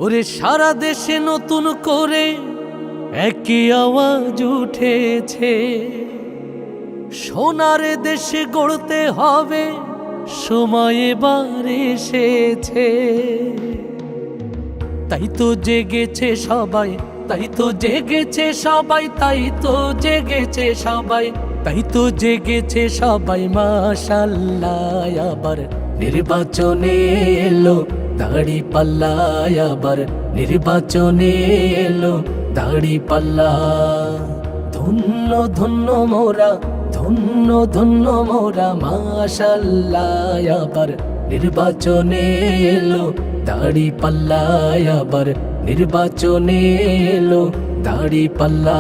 ওরে সারা দেশে নতুন করে একই আওয়াজ উঠেছে, সোনার দেশে গড়তে হবে, সময় এবার এসেছে। তাই তো জেগেছে সবাই, তাই তো জেগেছে সবাই, তাই তো জেগেছে সবাই, তাই তো জেগেছে সবাই। মাশাআল্লাহ, আবার নির্বাচনে এলো দাড়িপাল্লা, আবার নির্বাচনে এলো দাড়িপাল্লা। ধন্য ধন্য মোরা, ধন্য ধন্য মোরা, মাশাআল্লাহ, আবার নির্বাচনে এলো দাড়িপাল্লা, আবার নির্বাচনে এলো দাড়িপাল্লা।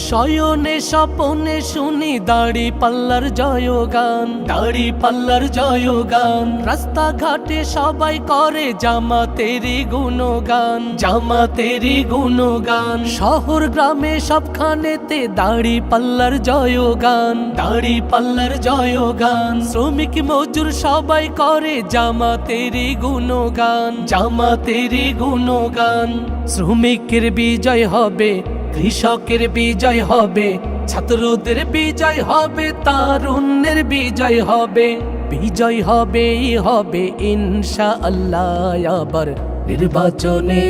শয়নে স্বপনে শুনি দাড়িপাল্লার জয়গান, দাড়িপাল্লার জয়গান। রাস্তাঘাটে সবাই করে জামাতেরই গুণগান, জামাতেরই গুণগান। শহর গ্রামে সবখানেতে দাড়িপাল্লার জয়গান, দাড়িপাল্লার জয়গান। শ্রমিক মজুর সবাই করে জামাতেরই গুণগান, জামাতেরই গুণগান। শ্রমিকের বিজয় হবে, কৃষকের বিজয় হবে, ছাত্রদের বিজয় হবে, তারুণ্যের বিজয় হবে, বিজয় হবেই হবে ইনশাআল্লাহ। আবার নির্বাচনে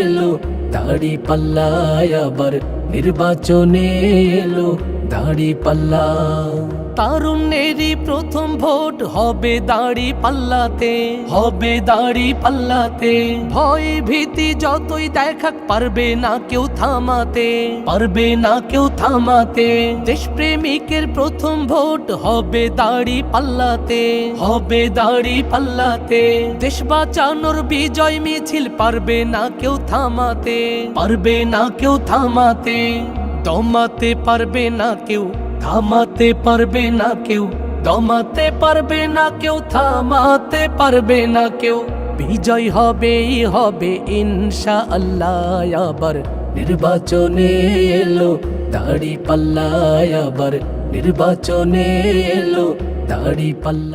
এলো দাড়িপাল্লা, আবার নির্বাচনে এলো দাড়িপাল্লা। তারুণ্যেরই প্রথম ভোট হবে দাড়িপাল্লাতে, হবে দাড়িপাল্লাতে। ভয় ভীতি যতই দেখাক পারবে না কেউ থামাতে, পারবে না কেউ থামাতে। দেশপ্রেমিকের প্রথম ভোট হবে দাড়িপাল্লাতে, হবে দাড়িপাল্লাতে। দেশ বাঁচানোর বিজয় মিছিল পারবে না কেউ থামাতে, পারবে না কেউ থামাতে। দমাতে পারবে না কেউ, থামাতে পারবে না কেউ, দমাতে পারবে না কেউ, থামাতে পারবে না কেউ। বিজয় হবেই হবে ইনশাআল্লাহ। আবার নির্বাচনে এলো দাড়িপাল্লা, আবার নির্বাচনে এলো দাড়িপাল্লা।